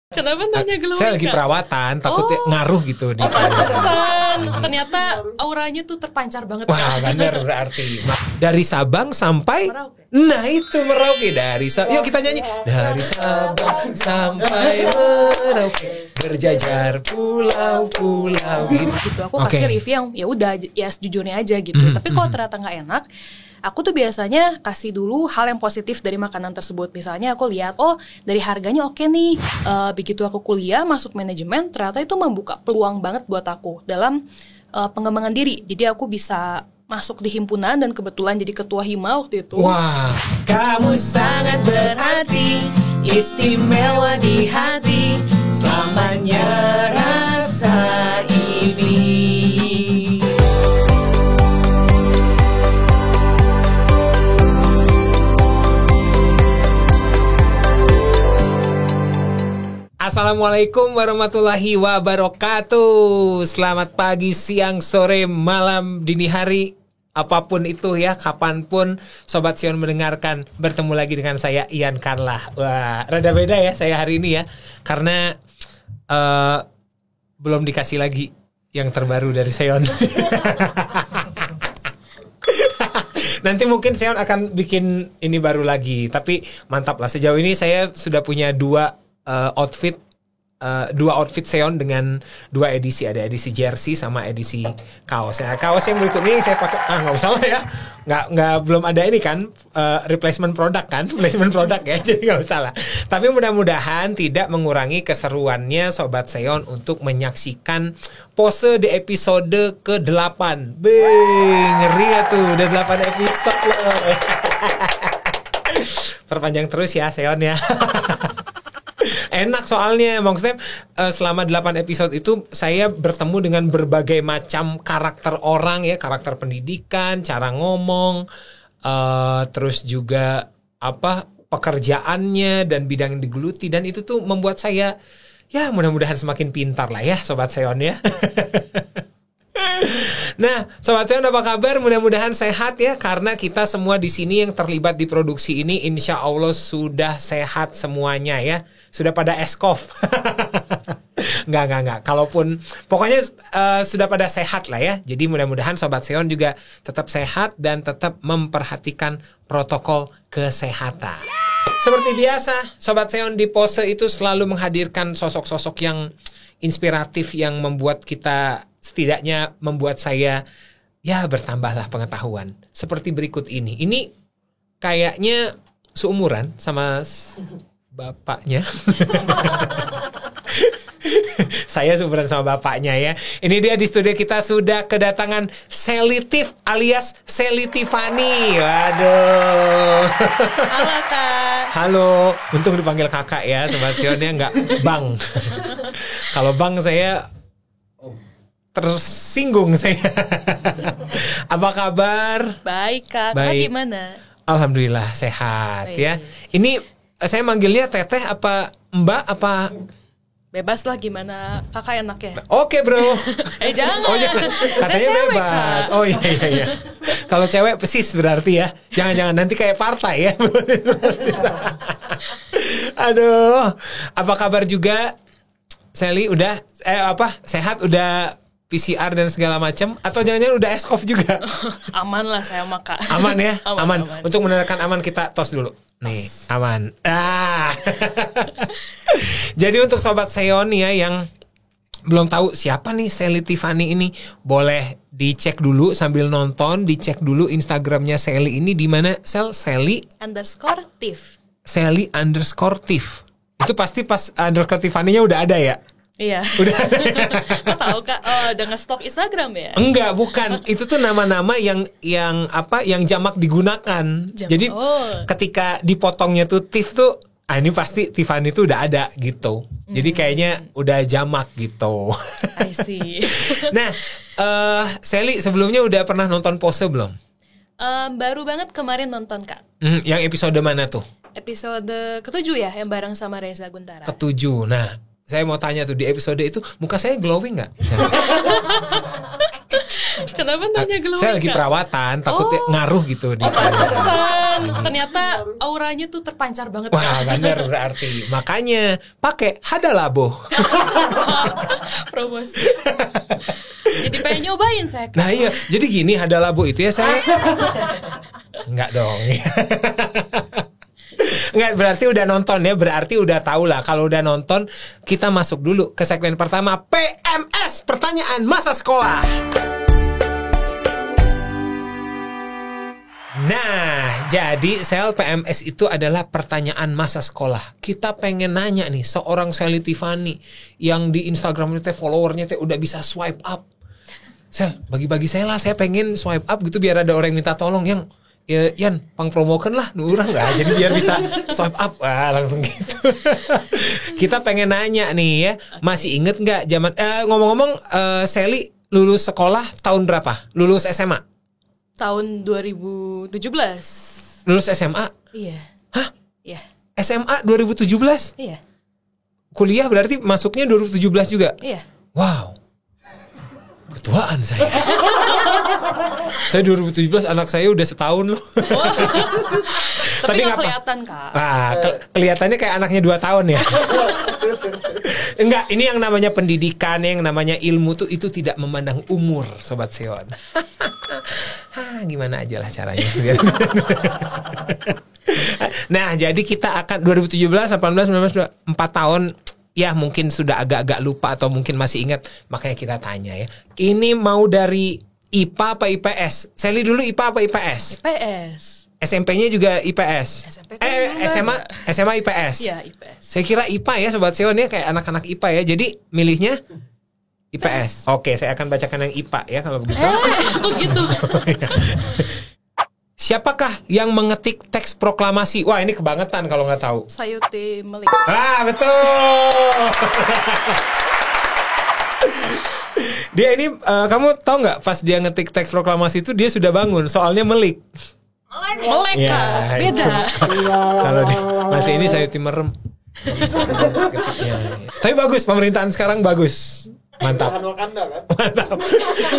Kenapa nanya glowing? Saya lagi perawatan, takutnya ngaruh gitu di pantesan. Ternyata auranya tuh terpancar banget. Wah, benar berarti. Dari Sabang sampai Merauke. Nah, itu Merauke dari Yuk kita nyanyi. Dari Sabang sampai Merauke berjajar pulau-pulau gitu. Aku kasih review yang ya udah ya sejujurnya aja gitu. Tapi kalau ternyata nggak enak, aku tuh biasanya kasih dulu hal yang positif dari makanan tersebut. Misalnya aku lihat, oh dari harganya oke nih. Begitu aku kuliah, masuk manajemen, ternyata itu membuka peluang banget buat aku dalam pengembangan diri. Jadi aku bisa masuk di himpunan dan kebetulan jadi ketua hima waktu itu. Wah, kamu sangat berarti, istimewa di hati, selamanya rasa ini. Assalamualaikum warahmatullahi wabarakatuh. Selamat pagi, siang, sore, malam, dini hari, apapun itu ya, kapanpun Sobat Sion mendengarkan. Bertemu lagi dengan saya Ian Karlah. Wah, rada beda ya saya hari ini ya, karena belum dikasih lagi yang terbaru dari Sion. Nanti mungkin Sion akan bikin ini baru lagi. Tapi mantap lah, sejauh ini saya sudah punya dua outfit Sion dengan dua edisi. Ada edisi jersey sama edisi kaos. Nah, kaos yang berikut ini saya pakai. Nggak usah lah ya. Nggak belum ada ini kan replacement product kan, replacement product ya. Jadi nggak usah lah. Tapi mudah-mudahan tidak mengurangi keseruannya Sobat Sion untuk menyaksikan pose di episode ke-8. Ngeri ya tuh, udah 8 episode loh. Perpanjang terus ya Sion ya. Enak soalnya, maksudnya selama 8 episode itu saya bertemu dengan berbagai macam karakter orang ya, karakter pendidikan, cara ngomong, terus juga pekerjaannya dan bidang yang digeluti, dan itu tuh membuat saya ya mudah-mudahan semakin pintar lah ya Sobat Sion ya. Nah, Sobat Sion apa kabar? Mudah-mudahan sehat ya, karena kita semua di sini yang terlibat di produksi ini insya Allah sudah sehat semuanya ya. Sudah pada eskov. Enggak. Kalaupun pokoknya sudah pada sehat lah ya. Jadi mudah-mudahan Sobat Sion juga tetap sehat dan tetap memperhatikan protokol kesehatan. Seperti biasa, Sobat Sion di Pose itu selalu menghadirkan sosok-sosok yang inspiratif yang membuat kita, setidaknya membuat saya ya bertambahlah pengetahuan. Seperti berikut ini. Ini kayaknya seumuran sama bapaknya. Saya seumuran sama bapaknya ya. Ini dia di studio kita sudah kedatangan Selitif alias Seli Tiffany. Waduh. Halo Kak. Halo. Untung dipanggil kakak ya Sobat Sion ya, nggak Bang. Kalau Bang saya tersinggung saya. Apa kabar? Baik Kak. Baik. Kakak gimana? Alhamdulillah sehat. Baik. Ya. Ini saya manggilnya Teteh apa Mbak apa? Bebas lah, gimana kakak enak ya. Oke bro. Jangan. Oh ya, katanya cewek, bebas. Kak. Oh iya. Kalau cewek pesis berarti ya. Jangan nanti kayak partai ya. Aduh. Apa kabar juga? Seli udah sehat, udah PCR dan segala macam, atau jangan-jangan udah eskov juga? Aman lah saya sama Kak. Aman ya? Aman. Untuk menandakan aman kita tos dulu. Nih, aman. Jadi untuk Sobat Sion ya yang belum tahu siapa nih Seli Tiffany ini, boleh dicek dulu sambil nonton, dicek dulu Instagramnya Seli ini di mana Seli_Tif. Seli_Tif. Itu pasti pas underscore Tiffany-nya udah ada ya? Iya. Udah ada. Kok tahu Kak? Oh, udah nge-stok Instagram ya? Enggak, bukan. Itu tuh nama-nama yang jamak digunakan. Jadi ketika dipotongnya tuh Tif tuh, ini pasti Tiffany tuh udah ada gitu. Jadi kayaknya udah jamak gitu. I see. Nah, Seli sebelumnya udah pernah nonton Pose belum? Baru banget kemarin nonton Kak. Yang episode mana tuh? Episode ke-7 ya, yang bareng sama Reza Guntara. Ke-7. Nah, saya mau tanya tuh, di episode itu muka saya glowing gak? Kenapa nanya glowing? Saya lagi Kak? perawatan, takutnya ngaruh gitu di Pantesan. Ternyata auranya tuh terpancar banget. Wah, Kak. bener berarti. Makanya pakai Hada Labo. Promosi. Jadi pengen nyobain saya. Kak. Nah iya, jadi gini Hada Labo itu ya saya. Enggak dong. Enggak, berarti udah nonton ya. Berarti udah tahu lah. Kalau udah nonton, kita masuk dulu ke segmen pertama, PMS, pertanyaan masa sekolah. Nah, jadi Sel, PMS itu adalah pertanyaan masa sekolah. Kita pengen nanya nih, seorang Sally Tiffany yang di Instagram itu followernya udah bisa swipe up. Sel, bagi-bagi saya lah, saya pengen swipe up gitu biar ada orang yang minta tolong yang ya, Yan, pangpromokan lah, nurang nggak? Jadi biar bisa swipe up, langsung gitu. Kita pengen nanya nih ya, masih inget nggak zaman? Ngomong-ngomong, Sally lulus sekolah tahun berapa? Lulus SMA? Tahun 2017. Lulus SMA? Iya. Hah? Iya. SMA 2017? Iya. Kuliah berarti masuknya 2017 juga? Iya. Wow. Ketuaan saya. Saya 2017, anak saya udah setahun loh. Tapi nggak ngapa? kelihatan, Kak. Nah, kelihatannya kayak anaknya 2 tahun ya. Enggak, ini yang namanya pendidikan, yang namanya ilmu tuh itu tidak memandang umur, Sobat Seon. Gimana aja lah caranya. Nah, jadi kita akan 2017, 18, 19, 4 tahun. Ya mungkin sudah agak-agak lupa atau mungkin masih ingat. Makanya kita tanya ya. Ini mau dari IPA apa IPS? Sally dulu IPA apa IPS? IPS. SMP-nya juga IPS. SMP kan SMA IPS. Iya, IPS. Saya kira IPA ya Sobat Seon ya, kayak anak-anak IPA ya. Jadi milihnya IPS. Oke, saya akan bacakan yang IPA ya kalau begitu. Kok gitu? Siapakah yang mengetik teks proklamasi? Wah, ini kebangetan kalau nggak tahu. Sayuti Melik. Betul. Dia ini kamu tahu nggak pas dia ngetik teks proklamasi itu dia sudah bangun, soalnya melik. Melek, Ya, Kak. Beda. Kalau masih ini Sayuti merem. Ketiknya. Tapi bagus, pemerintahan sekarang bagus. Mantap. Mantap.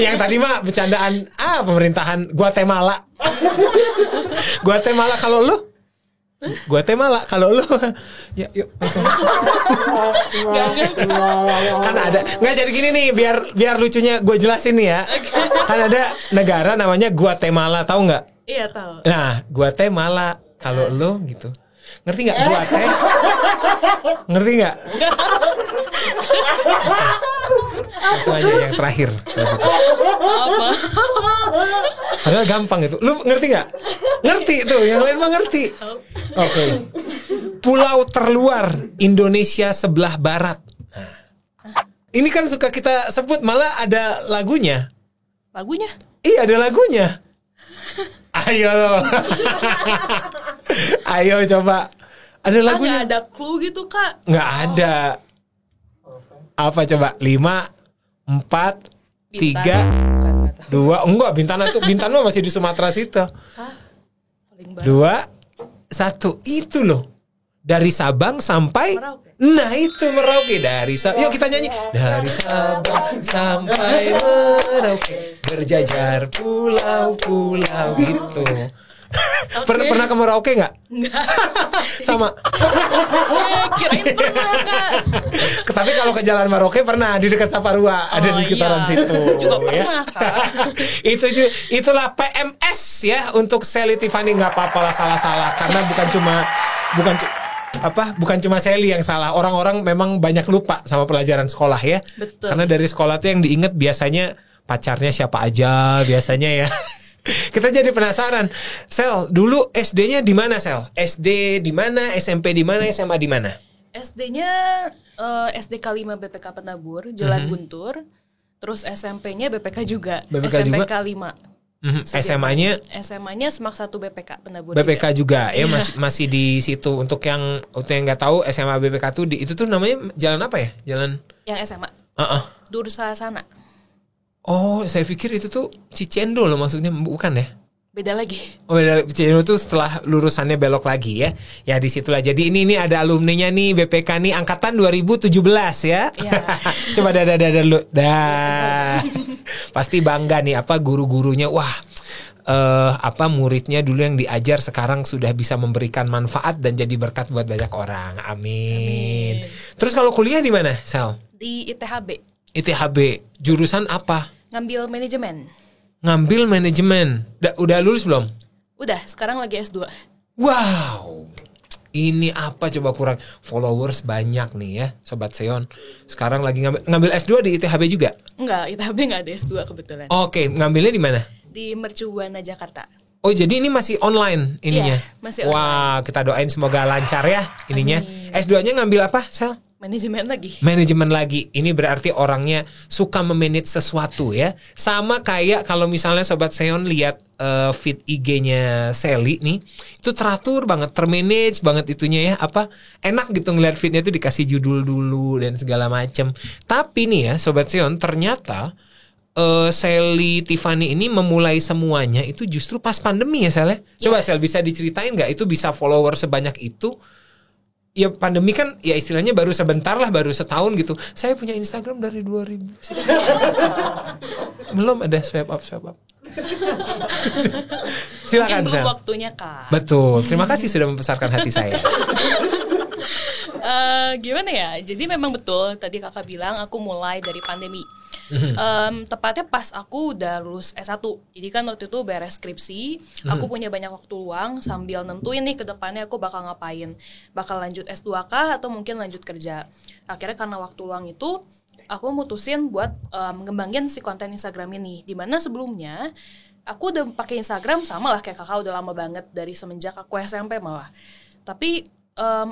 Yang tadi mah bercandaan pemerintahan Guatemala. Guatemala kalau lu? Guatemala kalau lu? Ya, yuk langsung. Kan ada. Nggak, jadi gini nih, biar lucunya gue jelasin nih ya. Kan ada negara namanya Guatemala, tahu nggak? Iya, tahu. Nah, Guatemala kalau lu gitu. Ngerti nggak Guate? Ngerti nggak? Langsung aja yang terakhir. Apa? Padahal gampang itu. Lu ngerti nggak? Ngerti tuh, yang lain mah ngerti. Oke. Pulau terluar Indonesia sebelah barat. Nah, ini kan suka kita sebut, malah ada lagunya. Lagunya? Iya, ada lagunya. Ayo lo. Ayo coba. Ada lagunya. Nggak ada clue gitu, Kak. Nggak ada. Apa coba? 5, 4, 3, 2. Enggak, Bintana masih di Sumatera situ. 2, 1. Itu loh. Dari Sabang sampai Merauke. Nah itu Merauke. Dari Sabang. Yuk kita nyanyi. Dari Sabang sampai Merauke, berjajar pulau-pulau gitu. Pernah ke Merauke nggak? Enggak. Sama. Kirain pernah, Kak. Tapi kalau ke Jalan Merauke pernah, di dekat Saparua, ada di sekitaran situ. Juga ya. pernah, Kak. Itulah PMS ya untuk Sally Tiffany. Nggak apa-apa lah salah-salah, karena bukan cuma Sally yang salah. Orang-orang memang banyak lupa sama pelajaran sekolah ya. Betul. Karena dari sekolah tuh yang diinget biasanya pacarnya siapa aja biasanya ya. Kita jadi penasaran. Sel, dulu SD-nya di mana, Sel? SD di mana? SMP di mana? SMA di mana? SD-nya SD K5 BPK Penabur, Jalan Guntur. Terus SMP-nya BPK juga. BPK SMP juga? K5. SMA-nya Semak 1 BPK Penabur. BPK juga ya, masih di situ. Untuk yang nggak tahu, SMA BPK tuh itu tuh namanya jalan apa ya? Jalan Yang SMA. Dursasana. Oh, saya pikir itu tuh Cicendo loh maksudnya, bukan ya? Beda lagi. Oh, Cicendo tuh setelah lurusannya belok lagi ya. Ya di situlah. Jadi ini ada alumninya nih BPK nih angkatan 2017 ya. Iya. Coba dah dulu. Dah. Pasti bangga nih apa guru-gurunya. Wah, apa muridnya dulu yang diajar sekarang sudah bisa memberikan manfaat dan jadi berkat buat banyak orang. Amin. Terus kalau kuliah di mana, Sal? Di ITHB. ITHB. Jurusan apa? Ngambil manajemen. Ngambil manajemen. Udah lulus belum? Udah, sekarang lagi S2. Wow. Ini apa coba kurang followers banyak nih ya Sobat Seon. Sekarang lagi ngambil S2 di ITHB juga? Enggak, ITHB enggak ada S2 kebetulan. Oke, ngambilnya di mana? Di Mercubuana Jakarta. Oh, jadi ini masih online ininya? Iya, masih online. Wah, kita doain semoga lancar ya ininya. Amin. S2-nya ngambil apa, Sal? Manajemen lagi. Manajemen lagi. Ini berarti orangnya suka memanage sesuatu ya. Sama kayak kalau misalnya Sobat Seon lihat feed IG-nya Sally nih, itu teratur banget, termanage banget itunya ya. Apa enak gitu ngeliat feednya tuh dikasih judul dulu dan segala macem. Tapi nih ya Sobat Seon, ternyata Sally Tiffany ini memulai semuanya itu justru pas pandemi ya Sal ya. Coba Sal bisa diceritain nggak itu bisa follower sebanyak itu? Ya pandemi kan ya istilahnya baru sebentar lah, baru setahun gitu. Saya punya Instagram dari 2000. Belum ada swipe up. Silakan Mungkin belum Sal. waktunya, Kak. Betul. Terima kasih sudah membesarkan hati saya. Gimana ya? Jadi memang betul tadi kakak bilang aku mulai dari pandemi. Tepatnya pas aku udah lulus S1. Jadi kan waktu itu beres skripsi, aku punya banyak waktu luang sambil nentuin nih ke depannya aku bakal ngapain. Bakal lanjut S2 kah atau mungkin lanjut kerja. Akhirnya karena waktu luang itu aku mutusin buat mengembangin si konten Instagram ini. Dimana sebelumnya aku udah pakai Instagram sama lah kayak kakak udah lama banget dari semenjak aku SMP malah. Tapi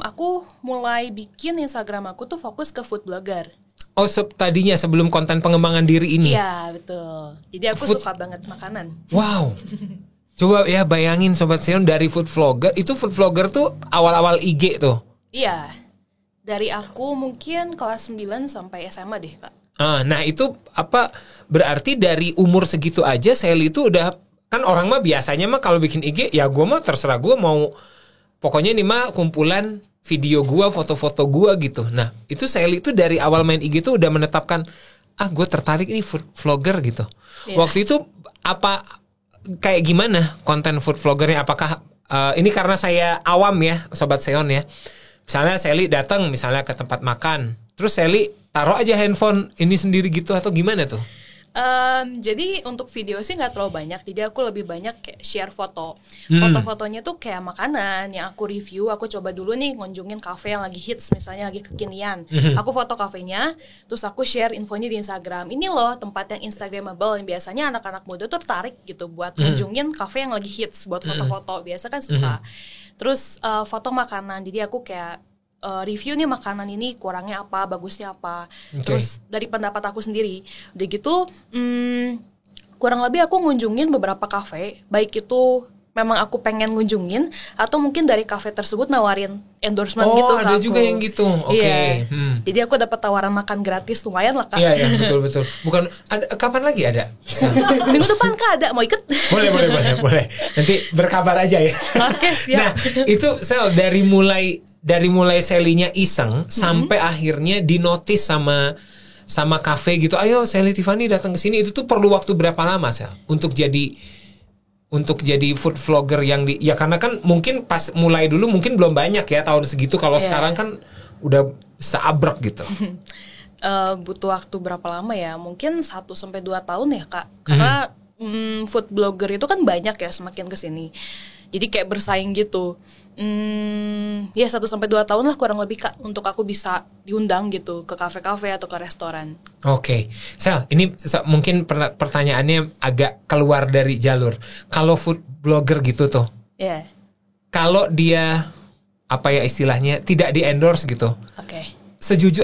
aku mulai bikin Instagram aku tuh fokus ke food blogger. Oh, tadinya sebelum konten pengembangan diri ini. Iya, betul. Jadi aku suka banget makanan. Wow. Coba ya bayangin Sobat Seon dari food vlogger. Itu food vlogger tuh awal-awal IG tuh. Iya. Dari aku mungkin kelas 9 sampai SMA deh, Kak. Nah itu apa berarti dari umur segitu aja Sally itu udah, kan orang mah biasanya mah kalau bikin IG ya gue mah terserah gue mau, pokoknya ini mah kumpulan video gue, foto-foto gue gitu. Nah itu Sally itu dari awal main IG tuh udah menetapkan gue tertarik ini food vlogger gitu. Waktu itu apa kayak gimana konten food vloggernya? Apakah ini karena saya awam ya Sobat Seon ya, misalnya Sally datang misalnya ke tempat makan, terus Sally taruh aja handphone ini sendiri gitu atau gimana tuh? Jadi untuk video sih nggak terlalu banyak. Jadi aku lebih banyak kayak share foto. Foto-fotonya tuh kayak makanan yang aku review. Aku coba dulu nih ngunjungin kafe yang lagi hits, misalnya lagi kekinian. Aku foto kafenya, terus aku share infonya di Instagram. Ini loh tempat yang Instagramable yang biasanya anak-anak muda tuh tertarik gitu buat ngunjungin kafe yang lagi hits buat foto-foto. Biasa kan suka. Terus foto makanan. Jadi aku kayak review nih makanan ini kurangnya apa, bagusnya apa. Terus dari pendapat aku sendiri, udah gitu kurang lebih aku ngunjungin beberapa kafe, baik itu memang aku pengen ngunjungin atau mungkin dari kafe tersebut nawarin endorsement gitu ke aku. Oh, ada juga yang gitu. Oke. Jadi aku dapat tawaran makan gratis lumayan lah, Kak. Iya, betul. Bukan ada, kapan lagi ada? Minggu depan Kak ada, mau ikut? Boleh. Nanti berkabar aja ya. Oke, siap. Nah, itu Sel dari mulai Sally-nya iseng sampai akhirnya dinotis sama kafe gitu. Ayo Sally Tiffany datang ke sini. Itu tuh perlu waktu berapa lama Sel untuk jadi food vlogger yang ya karena kan mungkin pas mulai dulu mungkin belum banyak ya tahun segitu. Kalau sekarang kan udah seabrek gitu. Butuh waktu berapa lama ya? Mungkin 1-2 tahun ya, Kak. Karena food blogger itu kan banyak ya semakin kesini. Jadi kayak bersaing gitu. Ya 1-2 tahun lah kurang lebih, Kak, untuk aku bisa diundang gitu ke kafe-kafe atau ke restoran. Oke. Sel, ini mungkin pertanyaannya agak keluar dari jalur. Kalau food blogger gitu tuh, kalau dia apa ya istilahnya tidak di endorse gitu,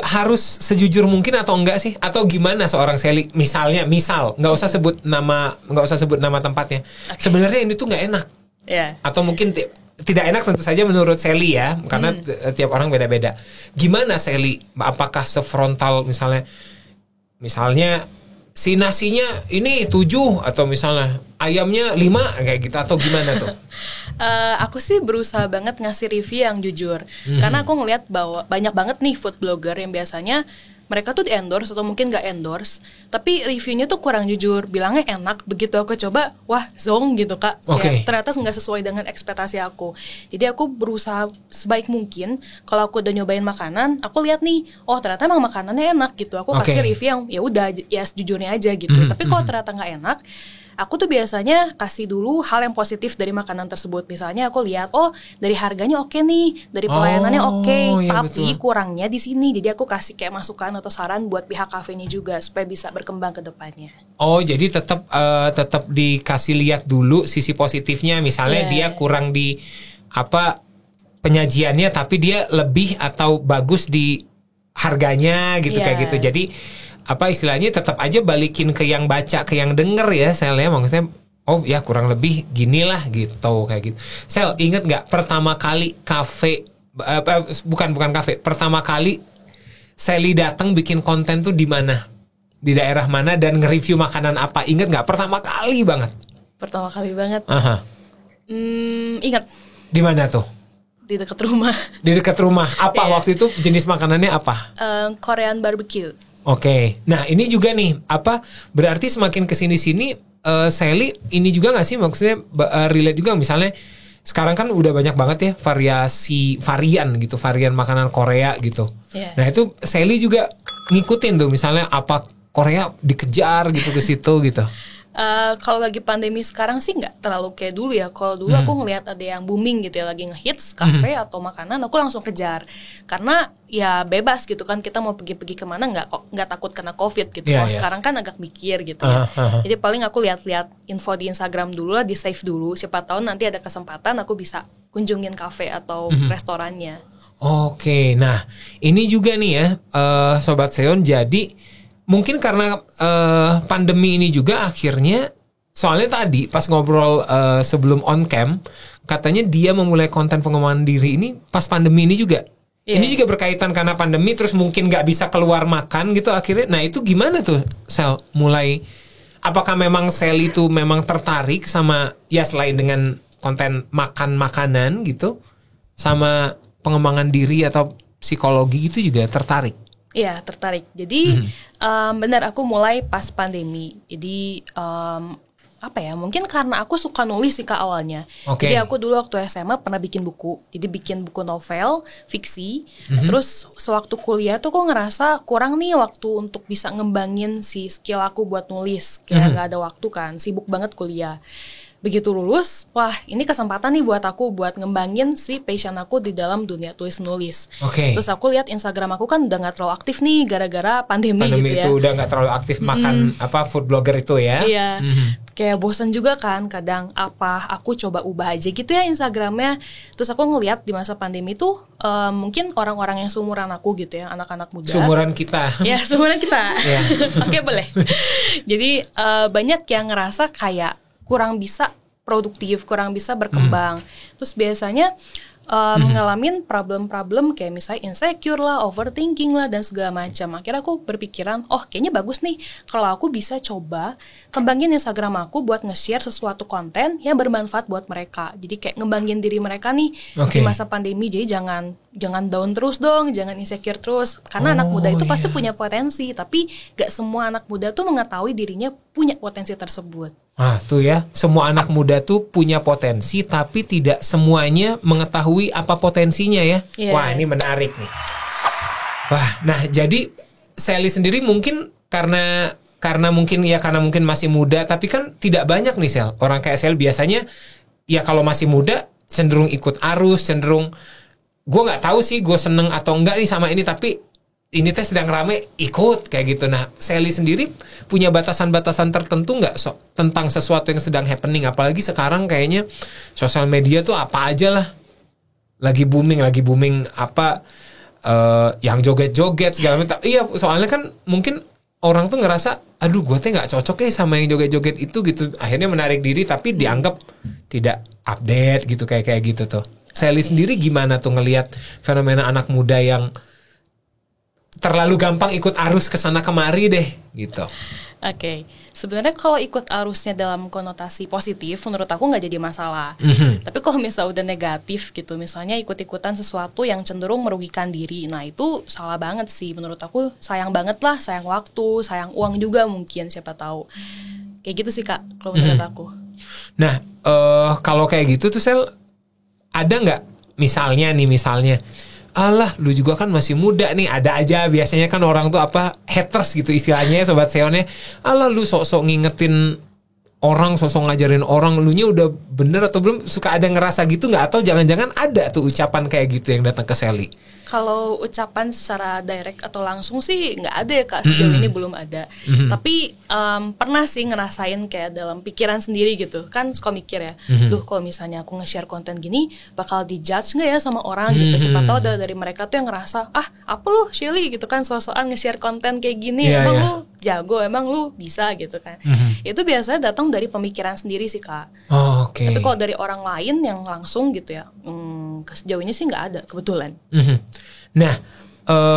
harus sejujur mungkin atau enggak sih? Atau gimana seorang Sally misal nggak usah sebut nama tempatnya. Sebenarnya ini tuh nggak enak. Atau mungkin tidak enak tentu saja menurut Sally ya, karena tiap orang beda-beda. Gimana Sally? Apakah sefrontal misalnya si nasinya ini 7 atau misalnya ayamnya 5 kayak gitu atau gimana tuh? Aku sih berusaha banget ngasih review yang jujur. Karena aku ngelihat bahwa banyak banget nih food blogger yang biasanya mereka tuh di endorse atau mungkin gak endorse, tapi reviewnya tuh kurang jujur, bilangnya enak. Begitu aku coba, wah zong gitu kak. Okay. Ya, ternyata nggak sesuai dengan ekspektasi aku. Jadi aku berusaha sebaik mungkin. Kalau aku udah nyobain makanan, aku lihat nih, oh ternyata emang makanannya enak gitu. Aku kasih review yang ya udah ya sejujurnya aja gitu. Tapi kalau ternyata nggak enak, aku tuh biasanya kasih dulu hal yang positif dari makanan tersebut. Misalnya aku lihat, oh dari harganya oke nih, dari pelayanannya oke, iya, tapi betul. kurangnya di sini. Jadi aku kasih kayak masukan atau saran buat pihak kafenya juga supaya bisa berkembang ke depannya. Oh, jadi tetap dikasih lihat dulu sisi positifnya. Misalnya dia kurang di penyajiannya, tapi dia lebih atau bagus di harganya gitu kayak gitu. Jadi istilahnya tetap aja balikin ke yang baca, ke yang denger ya, Sel ya, maksudnya oh ya kurang lebih ginilah gitu kayak gitu. Sel, inget nggak pertama kali kafe bukan kafe, pertama kali Sally datang bikin konten tuh di mana, di daerah mana, dan nge-review makanan apa? Inget nggak pertama kali banget? Pertama kali banget. Ingat. Di mana tuh? Di dekat rumah. Di dekat rumah. Apa waktu itu jenis makanannya apa? Korean barbecue. Oke, nah ini juga nih, berarti semakin kesini-sini Sally ini juga nggak sih, maksudnya relate juga, misalnya sekarang kan udah banyak banget ya varian makanan Korea gitu. Nah itu Sally juga ngikutin tuh, misalnya apa Korea dikejar gitu ke situ gitu. Kalau lagi pandemi sekarang sih nggak terlalu kayak dulu ya. Kalau dulu aku ngelihat ada yang booming gitu ya, lagi ngehits kafe atau makanan, aku langsung kejar. Karena ya bebas gitu kan, kita mau pergi-pergi kemana nggak takut kena COVID gitu. Kalau sekarang kan agak mikir gitu ya. Jadi paling aku lihat-lihat info di Instagram dulu lah, di save dulu. Siapa tahu nanti ada kesempatan aku bisa kunjungin kafe atau restorannya. Oke, nah ini juga nih ya, Sobat Seon, jadi mungkin karena pandemi ini juga akhirnya, soalnya tadi pas ngobrol sebelum on cam, katanya dia memulai konten pengembangan diri ini pas pandemi ini juga. Ini juga berkaitan karena pandemi, terus mungkin nggak bisa keluar makan gitu akhirnya. Nah itu gimana tuh Sel? Mulai, apakah memang Sel itu memang tertarik sama, ya selain dengan konten makan makanan gitu, sama pengembangan diri atau psikologi itu juga tertarik? Iya, tertarik. Jadi benar, aku mulai pas pandemi. Jadi mungkin karena aku suka nulis sih Kak awalnya. Jadi aku dulu waktu SMA pernah bikin buku. Jadi bikin buku novel, fiksi. Terus sewaktu kuliah tuh aku ngerasa kurang nih waktu untuk bisa ngembangin si skill aku buat nulis. Kayak gak ada waktu kan, sibuk banget kuliah. Begitu lulus, wah ini kesempatan nih buat aku buat ngembangin si passion aku di dalam dunia tulis-menulis. Terus aku lihat Instagram aku kan udah gak terlalu aktif nih gara-gara pandemi gitu ya. Pandemi itu udah gak terlalu aktif makan food blogger itu ya. Iya, kayak bosan juga kan kadang, aku coba ubah aja gitu ya Instagramnya. Terus aku ngeliat di masa pandemi tuh mungkin orang-orang yang seumuran aku gitu ya, anak-anak muda. Seumuran kita. Ya, seumuran kita. Oke, boleh. Jadi banyak yang ngerasa kayak kurang bisa produktif, kurang bisa berkembang. Terus biasanya ngalamin problem-problem kayak misalnya insecure lah, overthinking lah, dan segala macam. Akhirnya aku berpikiran, oh kayaknya bagus nih kalau aku bisa coba kembangin Instagram aku buat nge-share sesuatu konten yang bermanfaat buat mereka. Jadi kayak ngembangin diri mereka nih di masa pandemi. Jadi jangan down terus dong, jangan insecure terus. Karena anak muda itu pasti punya potensi, tapi gak semua anak muda tuh mengetahui dirinya punya potensi tersebut. Tuh ya, semua anak muda tuh punya potensi, tapi tidak semuanya mengetahui apa potensinya ya. Wah, ini menarik nih. Wah, nah jadi Sally sendiri mungkin karena mungkin masih muda, tapi kan tidak banyak nih Sel. Orang kayak Sally biasanya ya kalau masih muda cenderung ikut arus, cenderung gue nggak tahu sih gue seneng atau enggak nih sama ini, tapi ini teh sedang rame ikut kayak gitu. Nah, Sally sendiri punya batasan-batasan tertentu nggak tentang sesuatu yang sedang happening? Apalagi sekarang kayaknya sosial media tuh apa aja lah lagi booming yang joget-joget segala macam. Iya, soalnya kan mungkin orang tuh ngerasa, aduh gue teh nggak cocok ya sama yang joget-joget itu gitu. Akhirnya menarik diri tapi dianggap tidak update gitu kayak gitu tuh. Sally sendiri gimana tuh ngelihat fenomena anak muda yang terlalu gampang ikut arus kesana kemari deh gitu. Oke, sebenarnya kalau ikut arusnya dalam konotasi positif, menurut aku nggak jadi masalah. Tapi kalau misalnya udah negatif gitu, misalnya ikut-ikutan sesuatu yang cenderung merugikan diri, nah itu salah banget sih. Menurut aku sayang banget lah, sayang waktu, sayang uang juga mungkin, siapa tahu. Kayak gitu sih Kak, kalau menurut aku. Nah, kalau kayak gitu tuh Sel, ada nggak misalnya, alah lu juga kan masih muda nih, ada aja biasanya kan orang tuh haters gitu istilahnya Sobat Seonnya, alah lu sok-sok ngingetin orang, sok-sok ngajarin orang, lu nya udah bener atau belum, suka ada ngerasa gitu nggak, atau jangan-jangan ada tuh ucapan kayak gitu yang datang ke Sally? Kalau ucapan secara direct atau langsung sih nggak ada ya Kak, sejauh ini belum ada. Tapi pernah sih ngerasain kayak dalam pikiran sendiri gitu. Kan suka mikir ya, tuh kalau misalnya aku nge-share konten gini bakal dijudge nggak ya sama orang gitu. Siapa tahu dari mereka tuh yang ngerasa, apa lu Shelly gitu kan, so-soan nge-share konten kayak gini, emang lu jago, emang lu bisa gitu kan. Itu biasanya datang dari pemikiran sendiri sih Kak. Tapi kalau dari orang lain yang langsung gitu ya, sejauh ini sih nggak ada kebetulan. Nah,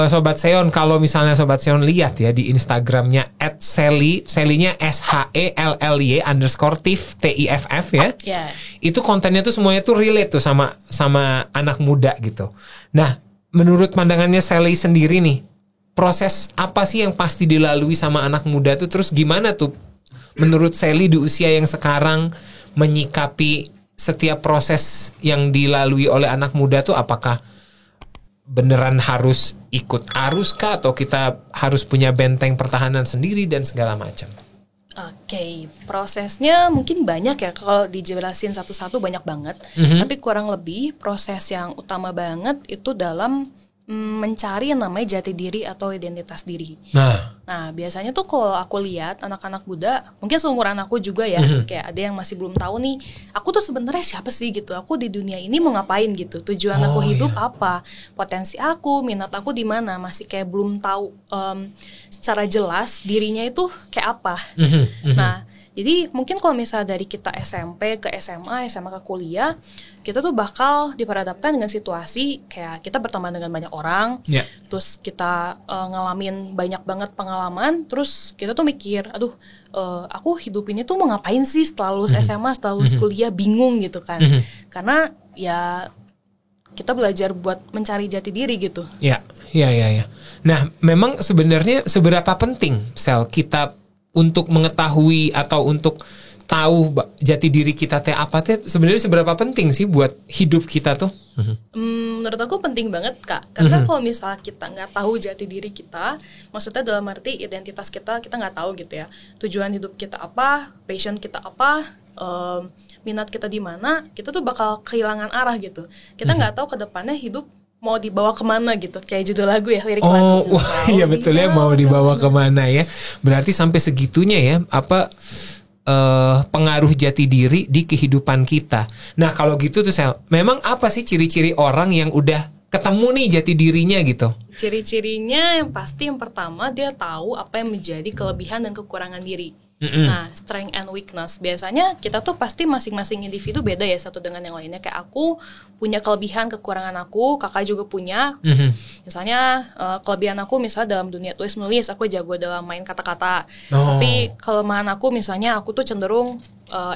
Sobat Seon, kalau misalnya Sobat Seon lihat ya di Instagramnya @Sally, Sally-nya SHELLY_TIFF TIFF ya. Itu kontennya tuh semuanya tuh relate tuh sama anak muda gitu. Nah, menurut pandangannya Sally sendiri nih, proses apa sih yang pasti dilalui sama anak muda tuh, terus gimana tuh menurut Sally di usia yang sekarang menyikapi setiap proses yang dilalui oleh anak muda tuh, apakah beneran harus ikut arus kah, atau kita harus punya benteng pertahanan sendiri dan segala macam? Oke, prosesnya mungkin banyak ya, kalau dijelasin satu-satu banyak banget. Tapi kurang lebih proses yang utama banget itu dalam mencari yang namanya jati diri atau identitas diri. Nah, biasanya tuh kalau aku lihat anak-anak muda, mungkin seumuran aku juga ya, kayak ada yang masih belum tahu nih, aku tuh sebenarnya siapa sih gitu, aku di dunia ini mau ngapain gitu, tujuan aku hidup apa, potensi aku, minat aku di mana, masih kayak belum tahu secara jelas dirinya itu kayak apa. Nah, jadi mungkin kalau misalnya dari kita SMP ke SMA, SMA ke kuliah, kita tuh bakal diperhadapkan dengan situasi kayak kita berteman dengan banyak orang, terus kita ngalamin banyak banget pengalaman, terus kita tuh mikir, aku hidup ini tuh mau ngapain sih setelah lulus SMA, setelah lulus kuliah, bingung gitu kan. Karena ya kita belajar buat mencari jati diri gitu. Ya. Nah, memang sebenarnya seberapa penting Sel kita untuk mengetahui atau untuk tahu jati diri kita apa sebenarnya seberapa penting sih buat hidup kita tuh? Menurut aku penting banget Kak, karena kalau misalnya kita nggak tahu jati diri kita, maksudnya dalam arti identitas kita nggak tahu gitu ya, tujuan hidup kita apa, passion kita apa, minat kita di mana, kita tuh bakal kehilangan arah gitu. Kita nggak tahu ke depannya hidup mau dibawa kemana gitu, kayak judul lagu ya, lirik lagu. Iya betul ya, mau dibawa kemana ya. Berarti sampai segitunya ya, pengaruh jati diri di kehidupan kita. Nah kalau gitu tuh Sel, memang apa sih ciri-ciri orang yang udah ketemu nih jati dirinya gitu? Ciri-cirinya yang pasti yang pertama, dia tahu apa yang menjadi kelebihan dan kekurangan diri. Nah, strength and weakness. Biasanya kita tuh pasti masing-masing individu beda ya satu dengan yang lainnya. Kayak aku punya kelebihan, kekurangan aku, kakak juga punya. Misalnya kelebihan aku misalnya dalam dunia tulis menulis, aku jago dalam main kata-kata. Tapi kelemahan aku misalnya aku tuh cenderung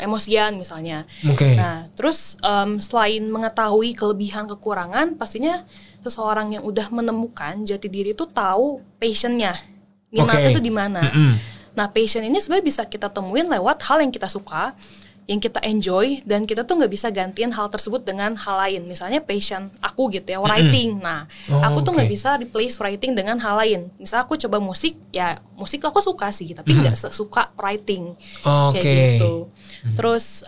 emosian misalnya. Nah, terus selain mengetahui kelebihan, kekurangan, pastinya seseorang yang udah menemukan jati diri tuh tahu passionnya, minatnya tuh di mana. Nah, passion ini sebenarnya bisa kita temuin lewat hal yang kita suka, yang kita enjoy, dan kita tuh nggak bisa gantiin hal tersebut dengan hal lain. Misalnya passion aku gitu ya, writing. Nah, aku tuh nggak bisa replace writing dengan hal lain. Misal aku coba musik, ya musik aku suka sih, tapi nggak suka writing. Kayak gitu. Terus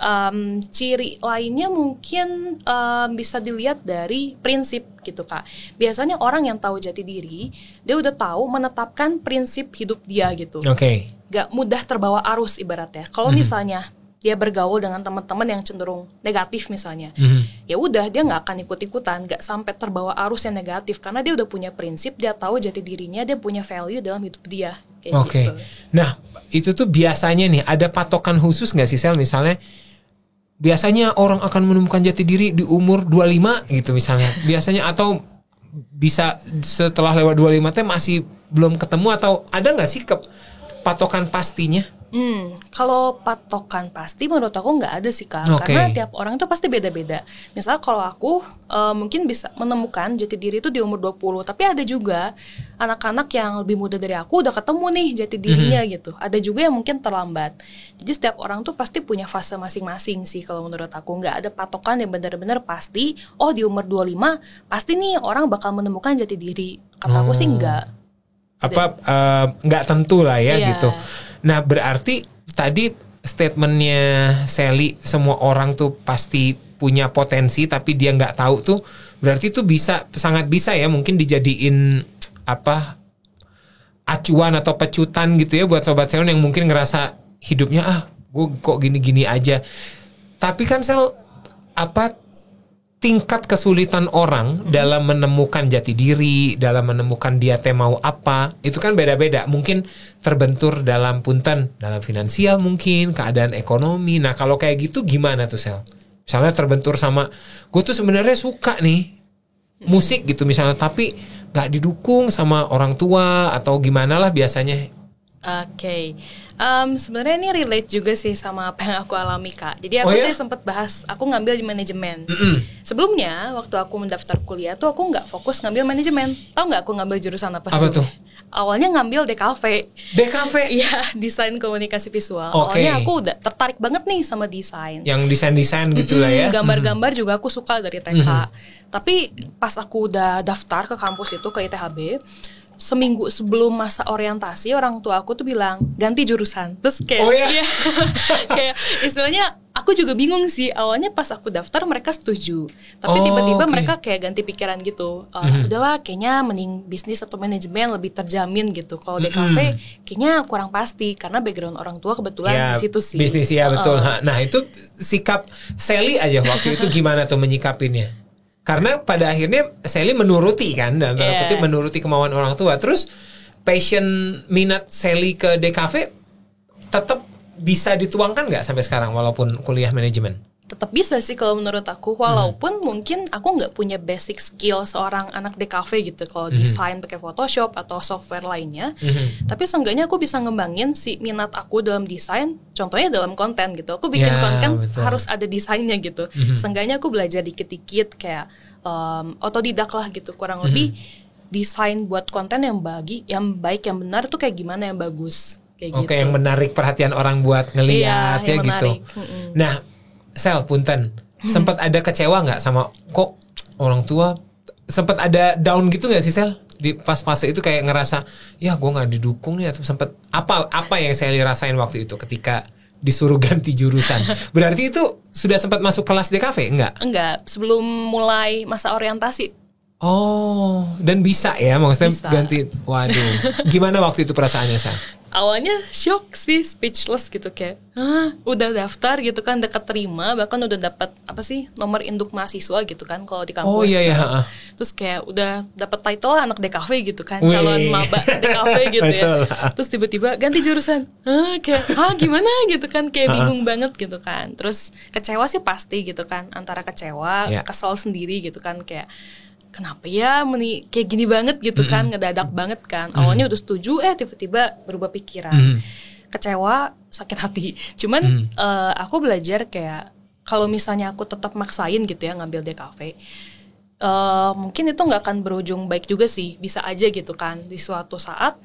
ciri lainnya mungkin bisa dilihat dari prinsip gitu Kak. Biasanya orang yang tahu jati diri, dia udah tahu menetapkan prinsip hidup dia gitu. Gak mudah terbawa arus ibaratnya. Kalau misalnya dia bergaul dengan teman-teman yang cenderung negatif misalnya, ya udah dia nggak akan ikut-ikutan, nggak sampai terbawa arus yang negatif, karena dia udah punya prinsip, dia tahu jati dirinya, dia punya value dalam hidup dia. Gitu. Nah itu tuh biasanya nih ada patokan khusus nggak sih Sel? Misalnya biasanya orang akan menemukan jati diri di umur 25 gitu misalnya, biasanya, atau bisa setelah lewat 25 teh masih belum ketemu, atau ada nggak sih patokan pastinya? Kalau patokan pasti menurut aku nggak ada sih Kak, Oke. karena tiap orang itu pasti beda-beda. Misal kalau aku mungkin bisa menemukan jati diri itu di umur 20, tapi ada juga anak-anak yang lebih muda dari aku udah ketemu nih jati dirinya gitu. Ada juga yang mungkin terlambat. Jadi setiap orang tuh pasti punya fase masing-masing sih kalau menurut aku. Nggak ada patokan yang benar-benar pasti, oh di umur 25 pasti nih orang bakal menemukan jati diri. Kata aku sih enggak. Nggak tentu lah ya Iya. gitu. Nah berarti tadi statementnya Sally, semua orang tuh pasti punya potensi tapi dia nggak tahu tuh, berarti tuh sangat bisa ya mungkin dijadiin acuan atau pecutan gitu ya buat Sobat Seon yang mungkin ngerasa hidupnya gue kok gini-gini aja. Tapi kan tingkat kesulitan orang dalam menemukan jati diri, dalam menemukan dia mau apa, itu kan beda-beda. Mungkin terbentur dalam finansial mungkin, keadaan ekonomi. Nah kalau kayak gitu gimana tuh Sel? Misalnya terbentur sama, gue tuh sebenarnya suka nih musik gitu misalnya, tapi gak didukung sama orang tua atau gimana lah biasanya. Oke. Sebenarnya ini relate juga sih sama apa yang aku alami Kak. Jadi aku tadi sempat bahas, aku ngambil di manajemen. Sebelumnya waktu aku mendaftar kuliah tuh aku nggak fokus ngambil manajemen. Tahu nggak aku ngambil jurusan apa sebelumnya? Tuh? Awalnya ngambil DKV. DKV? Iya, desain komunikasi visual. Okay. Awalnya aku udah tertarik banget nih sama desain. Yang desain-desain gitu lah ya. Gambar-gambar juga aku suka dari TK. Tapi pas aku udah daftar ke kampus itu, ke ITHB, seminggu sebelum masa orientasi orang tua aku tuh bilang ganti jurusan. Terus kayak kayak istilahnya aku juga bingung sih. Awalnya pas aku daftar mereka setuju, tapi tiba-tiba mereka kayak ganti pikiran gitu. Udahlah kayaknya mending bisnis atau manajemen lebih terjamin gitu. Kalau DKV kayaknya kurang pasti karena background orang tua kebetulan di situ sih. Bisnis ya betul. Nah itu sikap Sally aja waktu itu gimana tuh menyikapinnya? Karena pada akhirnya Sally menuruti kan, dalam tanda kutip menuruti kemauan orang tua. Terus passion minat Sally ke DKV tetap bisa dituangkan nggak sampai sekarang walaupun kuliah manajemen? Tetap bisa sih kalau menurut aku, walaupun mungkin aku nggak punya basic skill seorang anak DKV gitu kalau desain pakai Photoshop atau software lainnya, tapi seenggaknya aku bisa ngembangin si minat aku dalam desain, contohnya dalam konten gitu. Aku bikin konten harus ada desainnya gitu. Seenggaknya aku belajar dikit-dikit kayak otodidak lah gitu, kurang lebih desain buat konten yang baik, yang benar tuh kayak gimana, yang bagus kayak gitu. Yang menarik perhatian orang buat ngeliat ya gitu. Nah Sel, punten, sempat ada kecewa nggak sama kok orang tua? Sempat ada down gitu nggak sih Sel? Di pas fase itu kayak ngerasa, ya gue nggak didukung nih, atau sempat apa yang Sally rasain waktu itu ketika disuruh ganti jurusan? Berarti itu sudah sempat masuk kelas DKV enggak? Enggak, sebelum mulai masa orientasi. Oh, dan bisa ya maksudnya Bisa. ganti. Waduh, gimana waktu itu perasaannya Sel? Awalnya shock sih, speechless gitu kayak, udah daftar gitu kan, dekat terima, bahkan udah dapat nomor induk mahasiswa gitu kan kalau di kampus. Oh iya. Terus kayak udah dapat title anak DKV gitu kan, calon maba DKV gitu ya. Terus tiba-tiba ganti jurusan, kayak gimana gitu kan, kayak bingung banget gitu kan. Terus kecewa sih pasti gitu kan, antara kecewa, kesel sendiri gitu kan, kayak kenapa ya kayak gini banget gitu kan, ngedadak banget kan. Awalnya udah setuju, tiba-tiba berubah pikiran. Kecewa, sakit hati. Cuman aku belajar kayak kalau misalnya aku tetap maksain gitu ya ngambil DKV, mungkin itu nggak akan berujung baik juga sih. Bisa aja gitu kan di suatu saat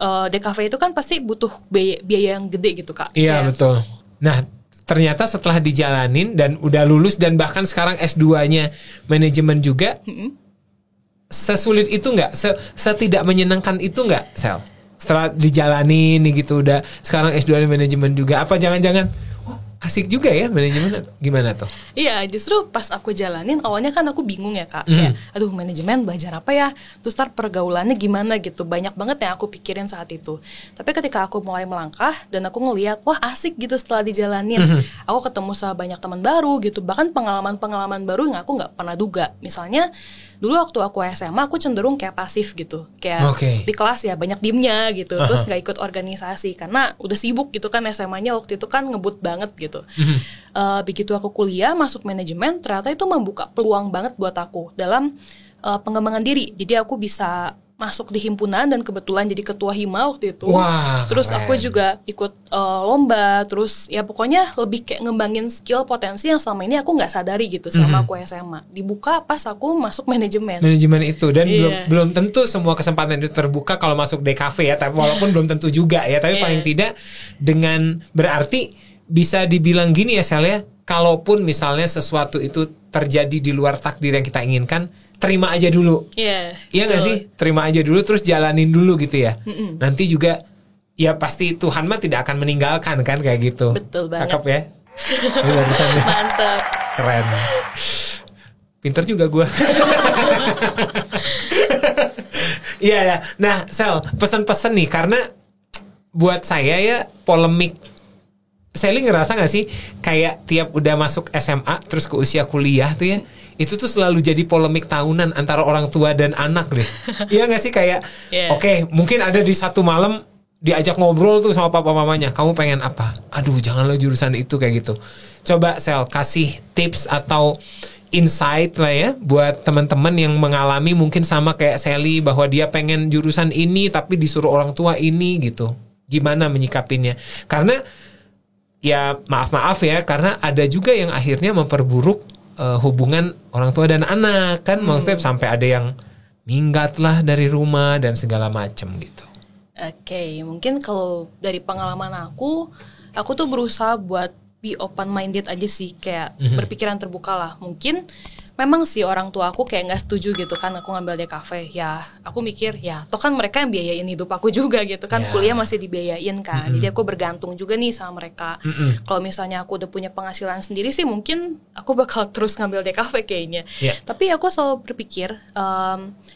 DKV itu kan pasti butuh biaya yang gede gitu Kak. Iya betul. Nah ternyata setelah dijalanin dan udah lulus dan bahkan sekarang S2-nya manajemen juga, sesulit itu nggak? Setidak menyenangkan itu nggak, Sel? Setelah dijalanin nih gitu, udah sekarang S2 manajemen juga. Apa jangan-jangan asik juga ya manajemen? Gimana tuh? Iya, justru pas aku jalanin awalnya kan aku bingung ya Kak, kayak aduh manajemen belajar apa ya, terus ntar pergaulannya gimana gitu, banyak banget yang aku pikirin saat itu. Tapi ketika aku mulai melangkah dan aku ngeliat wah asik gitu setelah dijalanin, aku ketemu sama banyak teman baru gitu, bahkan pengalaman-pengalaman baru yang aku nggak pernah duga. Misalnya dulu waktu aku SMA aku cenderung kayak pasif gitu, kayak di kelas ya banyak diemnya gitu, terus nggak ikut organisasi karena udah sibuk gitu kan, SMA-nya waktu itu kan ngebut banget gitu. Begitu aku kuliah masuk manajemen, ternyata itu membuka peluang banget buat aku dalam pengembangan diri. Jadi aku bisa masuk di himpunan dan kebetulan jadi ketua hima waktu itu. Wah, terus keren. aku juga ikut lomba, terus ya pokoknya lebih kayak ngembangin skill potensi yang selama ini aku nggak sadari gitu selama aku SMA. Dibuka pas aku masuk manajemen. Manajemen itu dan belum tentu semua kesempatan itu terbuka kalau masuk DKV ya, tapi walaupun belum tentu juga ya, tapi paling tidak dengan berarti bisa dibilang gini ya Sel ya, kalaupun misalnya sesuatu itu terjadi di luar takdir yang kita inginkan, terima aja dulu. Iya nggak sih? Terima aja dulu terus jalanin dulu gitu ya. Nanti juga ya pasti Tuhan mah tidak akan meninggalkan kan kayak gitu. Betul banget. Cakep ya. Ini barusan ya. Mantap. Keren. Pinter juga gue. Iya ya. Nah, Sel, pesan-pesan nih karena buat saya ya polemik. Sally ngerasa gak sih kayak tiap udah masuk SMA terus ke usia kuliah tuh ya, itu tuh selalu jadi polemik tahunan antara orang tua dan anak deh. Iya gak sih kayak oke, mungkin ada di satu malam diajak ngobrol tuh sama papa mamanya, kamu pengen apa? Aduh janganlah jurusan itu kayak gitu. Coba Sel kasih tips atau insight lah ya buat teman-teman yang mengalami mungkin sama kayak Sally bahwa dia pengen jurusan ini tapi disuruh orang tua ini gitu. Gimana menyikapinya? Karena ya maaf ya karena ada juga yang akhirnya memperburuk hubungan orang tua dan anak kan. Maksudnya sampai ada yang minggat lah dari rumah dan segala macam gitu. Oke, mungkin kalau dari pengalaman aku tuh berusaha buat be open minded aja sih, kayak berpikiran terbuka lah. Mungkin memang sih orang tua aku kayak nggak setuju gitu kan aku ngambil DKV. Ya aku mikir ya toh kan mereka yang biayain hidup aku juga gitu kan, kuliah masih dibiayain kan. Jadi aku bergantung juga nih sama mereka. Kalau misalnya aku udah punya penghasilan sendiri sih mungkin aku bakal terus ngambil DKV kayaknya. Tapi aku selalu berpikir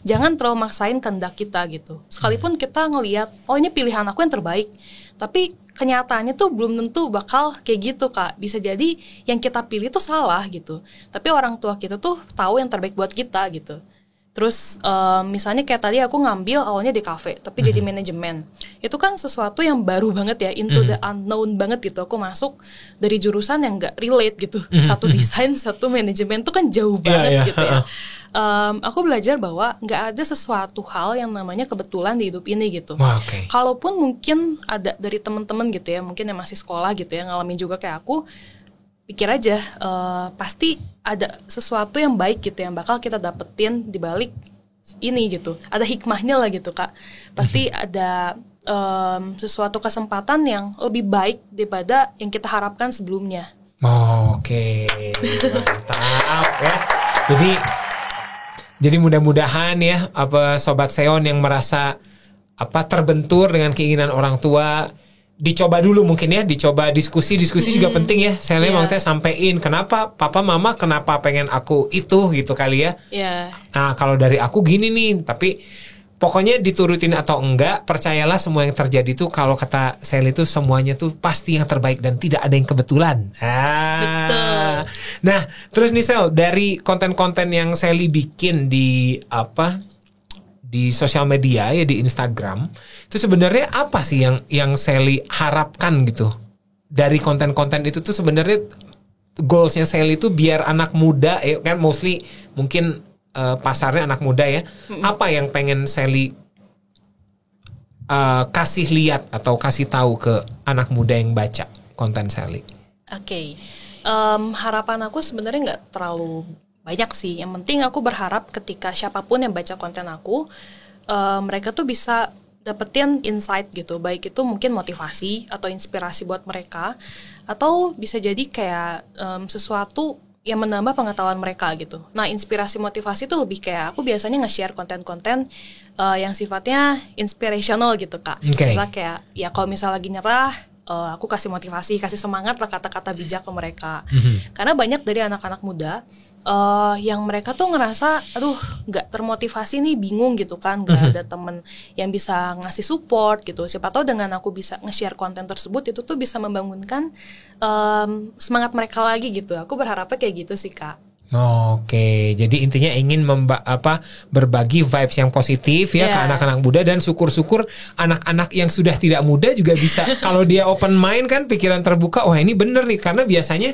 jangan terlalu maksain kehendak kita gitu. Sekalipun kita ngelihat oh ini pilihan aku yang terbaik, tapi kenyataannya tuh belum tentu bakal kayak gitu Kak. Bisa jadi yang kita pilih tuh salah gitu, tapi orang tua kita tuh tahu yang terbaik buat kita gitu. Terus misalnya kayak tadi aku ngambil awalnya DKV tapi jadi manajemen. Itu kan sesuatu yang baru banget ya, into the unknown banget gitu. Aku masuk dari jurusan yang gak relate gitu. Satu desain, satu manajemen tuh kan jauh banget gitu ya. Aku belajar bahwa gak ada sesuatu hal yang namanya kebetulan di hidup ini gitu. Kalaupun mungkin ada dari teman-teman gitu ya, mungkin yang masih sekolah gitu ya, ngalamin juga kayak aku, pikir aja pasti ada sesuatu yang baik gitu yang bakal kita dapetin di balik ini gitu. Ada hikmahnya lah gitu Kak. Pasti ada sesuatu kesempatan yang lebih baik daripada yang kita harapkan sebelumnya. Oke, mantap ya. Jadi mudah-mudahan ya apa sobat Seon yang merasa terbentur dengan keinginan orang tua, dicoba dulu mungkin ya, dicoba diskusi juga penting ya. Saya maksudnya sampein kenapa papa mama kenapa pengen aku itu gitu kali ya. Nah kalau dari aku gini nih, tapi pokoknya diturutin atau enggak, percayalah semua yang terjadi tuh kalau kata Sally itu semuanya tuh pasti yang terbaik dan tidak ada yang kebetulan. Betul. Nah terus nih Sel, dari konten-konten yang Sally bikin di di sosial media ya, di Instagram, itu sebenarnya apa sih yang Sally harapkan gitu dari konten-konten itu tuh? Sebenarnya goalsnya Sally itu biar anak muda ya kan, mostly mungkin pasarnya anak muda ya. Apa yang pengen Sally kasih lihat atau kasih tahu ke anak muda yang baca konten Sally? Harapan aku sebenarnya nggak terlalu banyak sih. Yang penting aku berharap ketika siapapun yang baca konten aku, mereka tuh bisa dapetin insight gitu. Baik itu mungkin motivasi atau inspirasi buat mereka, atau bisa jadi kayak sesuatu yang menambah pengetahuan mereka gitu. Nah inspirasi motivasi tuh lebih kayak aku biasanya nge-share konten-konten yang sifatnya inspirational gitu Kak. Misalnya kayak ya kalau misalnya lagi nyerah, aku kasih motivasi, kasih semangat lah, kata-kata bijak ke mereka. Karena banyak dari anak-anak muda yang mereka tuh ngerasa aduh nggak termotivasi nih, bingung gitu kan, nggak ada temen yang bisa ngasih support gitu. Siapa tahu dengan aku bisa nge-share konten tersebut, itu tuh bisa membangunkan semangat mereka lagi gitu. Aku berharapnya kayak gitu sih Kak. Oke, jadi intinya ingin berbagi vibes yang positif ya ke anak-anak muda, dan syukur-syukur anak-anak yang sudah tidak muda juga bisa kalau dia open mind kan, pikiran terbuka, wah ini bener nih, karena biasanya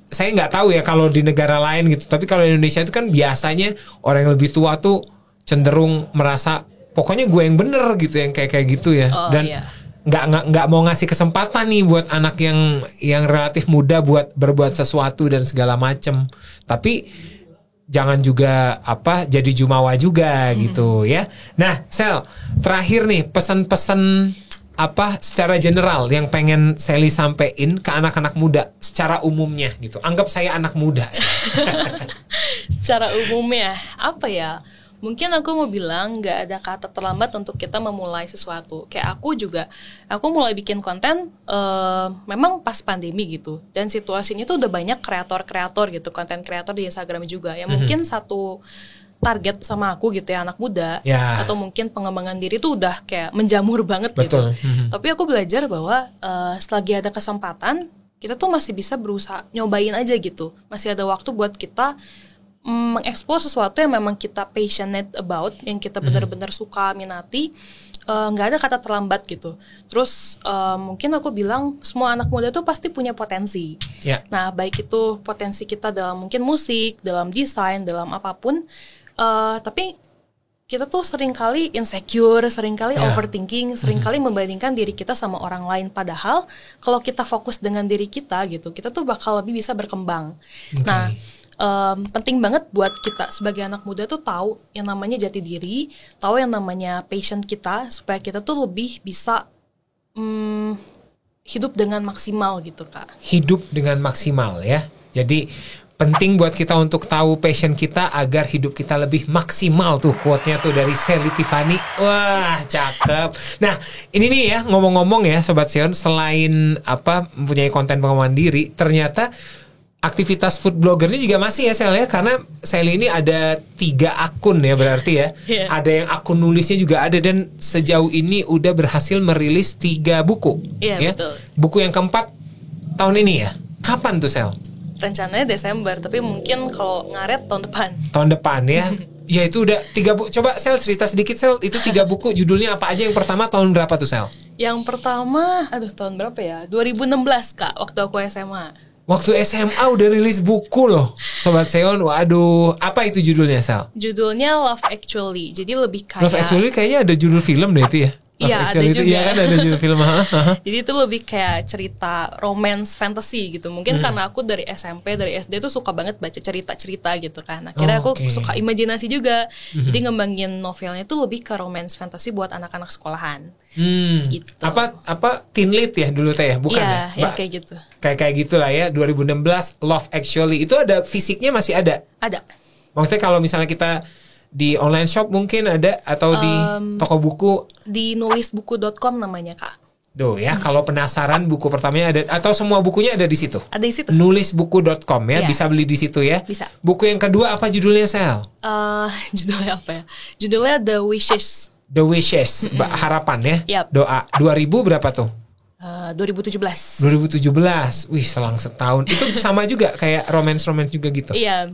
saya nggak tahu ya kalau di negara lain gitu. Tapi kalau di Indonesia itu kan biasanya orang yang lebih tua tuh cenderung merasa pokoknya gue yang bener gitu, yang kayak gitu ya. Dan nggak mau ngasih kesempatan nih buat anak yang relatif muda buat berbuat sesuatu dan segala macem. Tapi jangan juga jadi jumawa juga gitu ya. Nah, Sel, terakhir nih pesan-pesan secara general yang pengen Sally sampein ke anak-anak muda secara umumnya gitu. Anggap saya anak muda. Secara umumnya apa ya? Mungkin aku mau bilang gak ada kata terlambat untuk kita memulai sesuatu. Kayak aku mulai bikin konten memang pas pandemi gitu. Dan situasinya tuh udah banyak kreator-kreator gitu, konten kreator di Instagram juga. Yang mungkin satu target sama aku gitu ya, anak muda atau mungkin pengembangan diri tuh udah kayak menjamur banget. Betul. Gitu. Tapi aku belajar bahwa selagi ada kesempatan, kita tuh masih bisa berusaha nyobain aja gitu. Masih ada waktu buat kita mengeksplor sesuatu yang memang kita passionate about, yang kita benar-benar suka, minati. Nggak ada kata terlambat gitu. Terus mungkin aku bilang semua anak muda tuh pasti punya potensi. Nah, baik itu potensi kita dalam mungkin musik, dalam desain, dalam apapun. Tapi kita tuh seringkali insecure, seringkali overthinking, seringkali membandingkan diri kita sama orang lain. Padahal kalau kita fokus dengan diri kita gitu, kita tuh bakal lebih bisa berkembang. Nah, penting banget buat kita sebagai anak muda tuh tahu yang namanya jati diri, tahu yang namanya passion kita, supaya kita tuh lebih bisa hidup dengan maksimal gitu, Kak. Hidup dengan maksimal ya. Jadi penting buat kita untuk tahu passion kita agar hidup kita lebih maksimal tuh, quote-nya tuh dari Sally Tiffany. Wah, cakep. Nah, ini nih ya, ngomong-ngomong ya Sobat Sion, selain mempunyai konten pengembangan diri, ternyata aktivitas food blogger ini juga masih ya Sel ya, karena Sally ini ada 3 akun ya berarti ya. Ada yang akun nulisnya juga ada, dan sejauh ini udah berhasil merilis 3 buku. Iya, betul. Buku yang keempat tahun ini ya. Kapan tuh Sel? Rencananya Desember, tapi mungkin kalau ngaret tahun depan. Tahun depan ya. Ya itu udah 3 buku. Coba Sel cerita sedikit Sel, itu 3 buku judulnya apa aja? Yang pertama tahun berapa tuh Sel? Yang pertama, tahun berapa ya? 2016 Kak, waktu aku SMA. Waktu SMA udah rilis buku loh Sobat Seon. Waduh, apa itu judulnya Sel? Judulnya Love Actually. Jadi lebih kayak Love Actually kayaknya ada judul film deh itu ya. Iya, ada juga. Iya kan, ada judul film. Jadi itu lebih kayak cerita romance fantasy gitu. Mungkin karena aku dari SMP, dari SD tuh suka banget baca cerita-cerita gitu kan. Akhirnya aku suka imajinasi juga. Jadi ngembangin novelnya tuh lebih ke romance fantasy buat anak-anak sekolahan. Gitu. Apa teen lead ya dulu teh ya? Bukan ya? Kayak gitu. Kayak gitulah ya. 2016 Love Actually. Itu ada fisiknya masih ada? Ada. Maksudnya kalau misalnya kita di online shop mungkin ada, atau di toko buku? Di nulisbuku.com namanya Kak. Duh ya, kalau penasaran buku pertamanya ada, atau semua bukunya ada di situ? Ada di situ. Nulisbuku.com ya, bisa beli di situ ya. Bisa. Buku yang kedua apa judulnya Sel? Judulnya apa ya? Judulnya The Wishes. The Wishes, harapan ya. Doa. 2000 berapa tuh? 2017. Wih, selang setahun. Itu sama juga kayak romance juga gitu. Iya,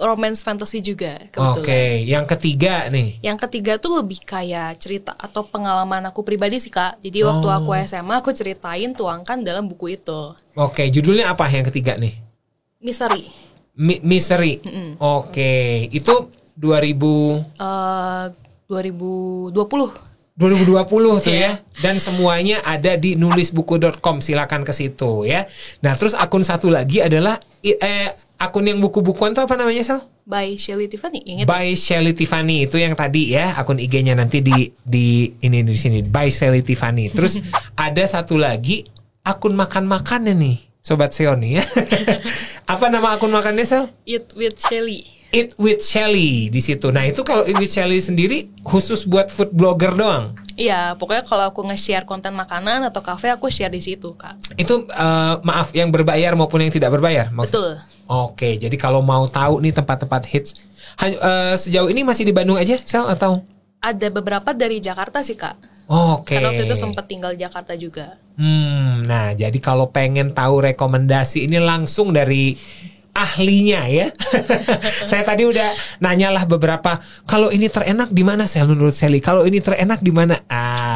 romance fantasy juga kebetulan. Oke, yang ketiga nih. Yang ketiga tuh lebih kayak cerita atau pengalaman aku pribadi sih Kak. Jadi waktu aku SMA aku ceritain, tuangkan dalam buku itu. Oke, judulnya apa yang ketiga nih? Mystery. Mystery. Oke, itu 2020 tuh ya. Dan semuanya ada di nulisbuku.com. Silakan ke situ ya. Nah, terus akun satu lagi adalah akun yang buku-bukuan tuh apa namanya Sal? By Sally Tiffany. By Sally Tiffany itu yang tadi ya. Akun IG-nya nanti di sini. By Sally Tiffany. Terus ada satu lagi akun makan-makannya nih Sobat Seoni ya. Apa nama akun makannya Sal? Eat with Sally. Eat with Sally di situ. Nah, itu kalau Eat with Sally sendiri khusus buat food blogger doang. Iya, pokoknya kalau aku nge-share konten makanan atau kafe, aku share di situ, Kak. Itu maaf, yang berbayar maupun yang tidak berbayar? Betul. Oke, jadi kalau mau tahu nih tempat-tempat hits, sejauh ini masih di Bandung aja, Sel, atau? Ada beberapa dari Jakarta sih, Kak. Oke. Karena waktu itu sempat tinggal di Jakarta juga. Nah, jadi kalau pengen tahu rekomendasi ini langsung dari ahlinya ya. Saya tadi udah nanyalah beberapa, kalau ini terenak di mana Sel menurut Sally? Kalau ini terenak di mana?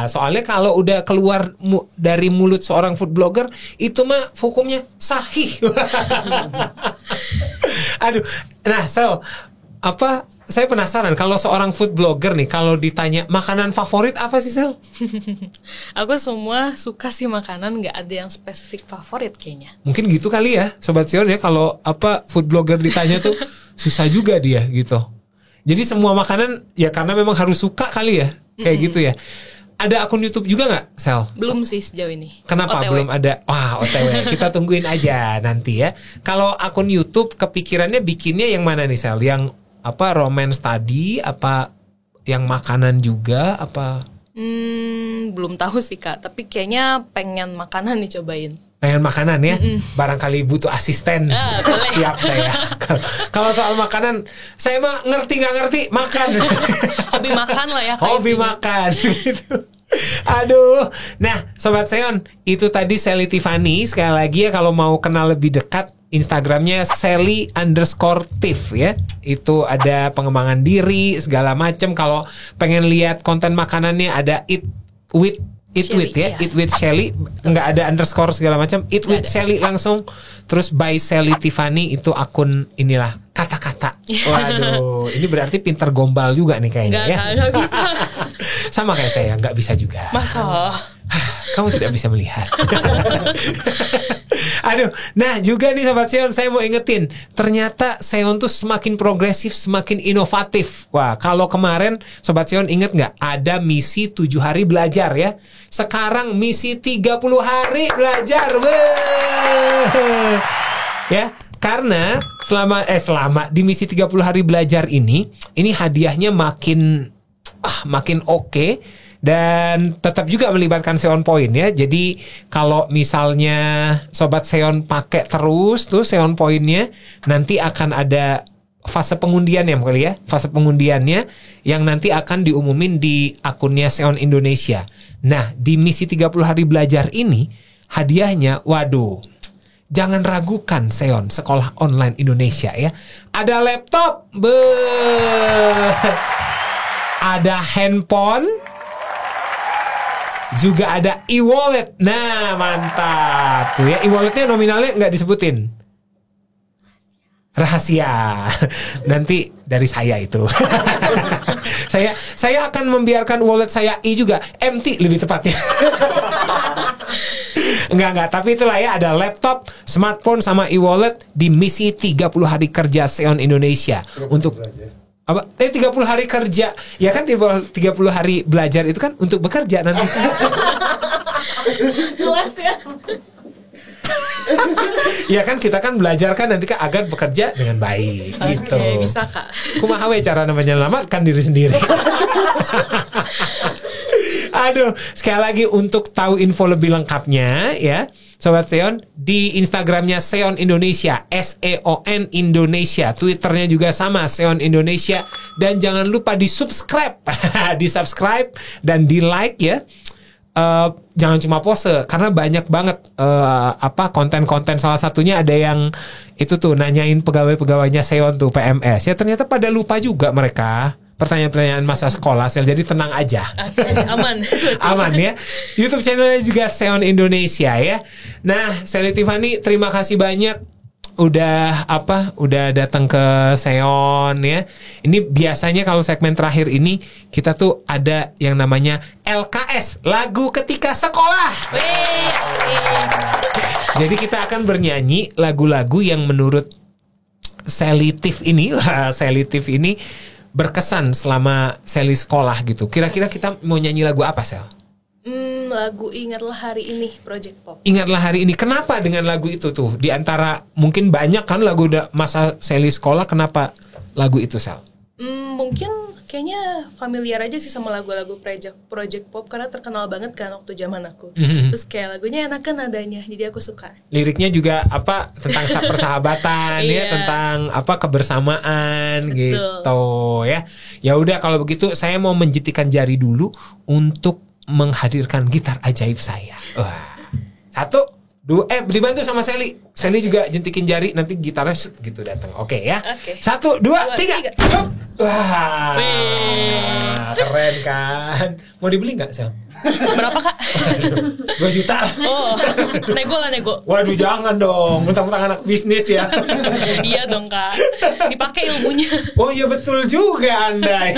soalnya kalau udah keluar dari mulut seorang food blogger itu mah hukumnya sahih. Aduh, nah Sel, apa? Saya penasaran kalau seorang food blogger nih kalau ditanya makanan favorit apa sih Sel? Aku semua suka sih makanan, nggak ada yang spesifik favorit kayaknya. Mungkin gitu kali ya Sobat Sion ya, kalau apa food blogger ditanya tuh susah juga dia gitu. Jadi semua makanan ya karena memang harus suka kali ya, kayak gitu ya. Ada akun YouTube juga nggak Sel? Belum sih sejauh ini. Kenapa OTW. belum ada? Wah, OTW. Kita tungguin aja nanti ya. Kalau akun YouTube kepikirannya bikinnya yang mana nih Sel? Yang apa, romance tadi, apa yang makanan juga, apa? Belum tahu sih Kak, tapi kayaknya pengen makanan nih cobain. Pengen makanan ya? Barangkali butuh asisten. Boleh. Siap saya. Kalau soal makanan, saya mah ngerti nggak ngerti makan. Hobi makan lah ya Kak. Hobi intinya. makan gitu. Aduh. Nah, Sobat Seon, itu tadi Sally Tiffany. Sekali lagi ya, kalau mau kenal lebih dekat, Instagramnya Sally_Tiff ya. Itu ada pengembangan diri segala macam. Kalau pengen lihat konten makanannya ada Eat with Shelly, ya, iya. Eat with Shelly, nggak ada underscore segala macam. Eat with Shelly langsung. Terus by Sally Tiffany itu akun inilah kata-kata. Waduh, ini berarti pinter gombal juga nih kayaknya ya. Nggak bisa. Sama kayak saya, nggak bisa juga. Masa? Kamu tidak bisa melihat. Aduh, nah juga nih Sobat Seon, saya mau ingetin, ternyata Seon tuh semakin progresif, semakin inovatif. Wah, kalau kemarin Sobat Seon inget nggak? Ada misi 7 hari belajar ya. Sekarang misi 30 hari belajar. Weh. Ya, karena selama di misi 30 hari belajar ini hadiahnya makin oke. Dan tetap juga melibatkan Seon Point ya. Jadi kalau misalnya Sobat Seon pakai terus tuh Seon Point-nya, nanti akan ada fase pengundian ya kali ya. Fase pengundiannya yang nanti akan diumumin di akunnya Seon Indonesia. Nah, di misi 30 hari belajar ini hadiahnya, waduh, jangan ragukan Seon Sekolah Online Indonesia ya. Ada laptop, ada handphone, juga ada e-wallet. Nah, mantap tuh ya. E-walletnya nominalnya nggak disebutin, rahasia. Nanti dari saya itu. Saya akan membiarkan wallet saya juga empty lebih tepatnya. Enggak, tapi itulah ya, ada laptop, smartphone sama e-wallet di misi 30 hari kerja Seon Indonesia. Untuk apa? 30 hari kerja. Ya kan 30 hari belajar itu kan untuk bekerja nanti. Jelas ya. Ya kan kita kan belajar kan nanti kan agar bekerja dengan baik gitu. Oke, bisa Kak. Kumaha we cara menyelamatkan diri sendiri. Aduh, sekali lagi untuk tahu info lebih lengkapnya ya, Sobat Seon, di Instagramnya Seon Indonesia, SEON Indonesia, Twitternya juga sama, Seon Indonesia, dan jangan lupa di subscribe, di subscribe dan di like ya. Jangan cuma pose, karena banyak banget konten-konten, salah satunya ada yang itu tuh nanyain pegawai-pegawainya Seon tuh PMS ya, ternyata pada lupa juga mereka pertanyaan-pertanyaan masa sekolah. Jadi tenang aja. Aman. Aman ya. YouTube channelnya juga Seon Indonesia ya. Nah, Sally Tiffany, terima kasih banyak udah datang ke Seon ya. Ini biasanya kalau segmen terakhir ini kita tuh ada yang namanya LKS, lagu ketika sekolah. Wih, asik. Jadi kita akan bernyanyi lagu-lagu yang menurut Sally Tiff ini berkesan selama Sally sekolah gitu. Kira-kira kita mau nyanyi lagu apa, Sel? Lagu Ingatlah Hari Ini, Project Pop. Ingatlah hari ini. Kenapa dengan lagu itu tuh? Di antara mungkin banyak kan lagu masa Sally sekolah, kenapa lagu itu, Sel? Mungkin kayaknya familiar aja sih sama lagu-lagu Project Pop karena terkenal banget kan waktu zaman aku. Terus kayak lagunya enak kan nadanya, jadi aku suka. Liriknya juga tentang persahabatan ya, tentang kebersamaan. Betul. Gitu ya. Ya udah, kalau begitu saya mau menjentikan jari dulu untuk menghadirkan gitar ajaib saya. Wah. 1, 2, dibantu sama Sally. Sally juga jentikin jari, nanti gitarnya set gitu datang. Oke ya. Oke. 1, 2, 3. Hup. Wah, Wih. keren kan? Mau dibeli nggak, Sel? Berapa Kak? 2 juta. Oh, nego lah nego. Waduh, jangan dong, mentang-mentang anak bisnis ya. Iya dong Kak, dipakai ilmunya. Oh iya, betul juga Anda.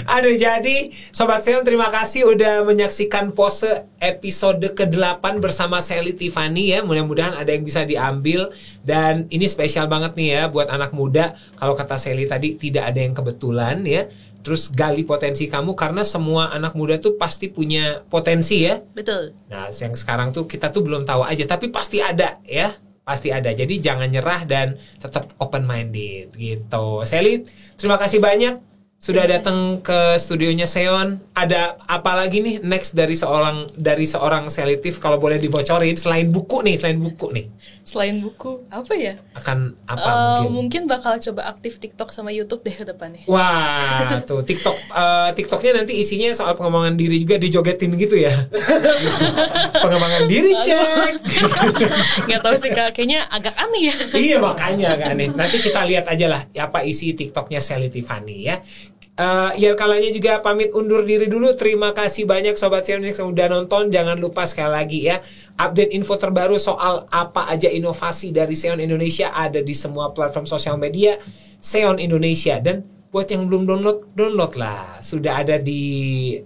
Aduh, jadi Sobat Seon, terima kasih udah menyaksikan Pose episode ke-8 bersama Sally Tiffany ya. Mudah-mudahan ada yang bisa diambil. Dan ini spesial banget nih ya buat anak muda. Kalau kata Sally tadi, tidak ada yang kebetulan ya. Terus gali potensi kamu, karena semua anak muda tuh pasti punya potensi ya. Betul. Nah, yang sekarang tuh kita tuh belum tahu aja, tapi pasti ada ya. Pasti ada. Jadi jangan nyerah dan tetap open minded gitu. Sally, terima kasih banyak sudah datang ke studionya Seon. Ada apa lagi nih next dari seorang Sally Tiff, kalau boleh dibocorin, selain buku nih? Selain buku, apa ya? Akan apa mungkin bakal coba aktif TikTok sama YouTube deh ke depannya. Wah, tuh TikToknya nanti isinya soal pengembangan diri juga, dijogetin gitu ya. Pengembangan diri cek. Nggak tahu sih Kak, kayaknya agak aneh ya. Iya, makanya agak aneh. Nanti kita lihat aja lah apa isi TikToknya Sally Tiffany ya. Ya, kalanya juga pamit undur diri dulu. Terima kasih banyak Sobat Seon yang udah nonton. Jangan lupa sekali lagi ya, update info terbaru soal apa aja inovasi dari Seon Indonesia ada di semua platform sosial media Seon Indonesia. Dan buat yang belum download lah, sudah ada di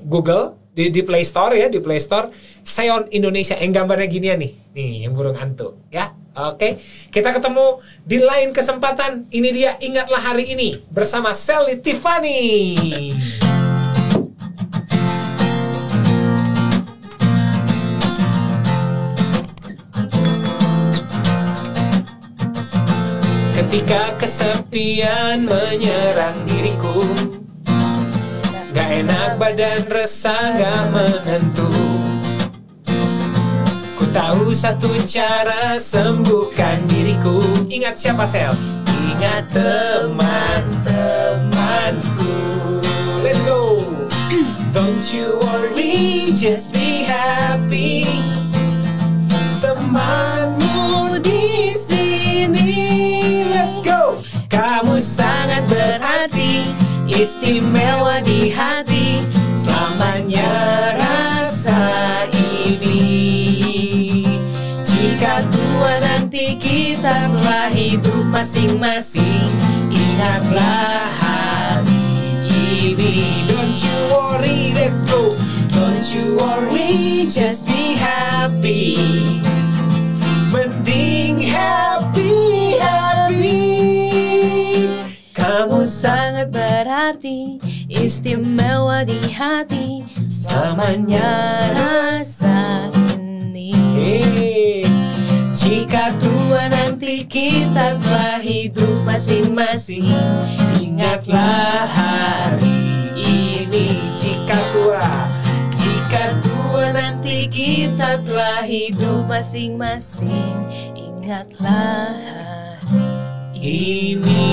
Google, di Play Store ya, di Play Store Seon Indonesia. Yang gambarnya ginian nih yang burung hantu ya. Oke, kita ketemu di lain kesempatan. Ini dia Ingatlah Hari Ini bersama Sally Tiffany. Ketika kesepian menyerang diriku, gak enak badan, resah gak menentu. Ku tahu satu cara sembuhkan diriku. Ingat siapa, Sel? Ingat teman-temanku. Let's go. Don't you worry, just be happy. Temanmu di sini. Let's go. Kamu sangat berarti, istimewa di hati. Selamanya rasa ini. Jika tua nanti kita telah hidup masing-masing, ingatlah hari ini. Don't you worry, let's go. Don't you worry, just be happy. Mending happy. Kamu sangat berarti, istimewa di hati. Selamanya rasa ini. Jika tua nanti kita telah hidup masing-masing, ingatlah hari ini. Jika tua nanti kita telah hidup masing-masing, ingatlah hari ini.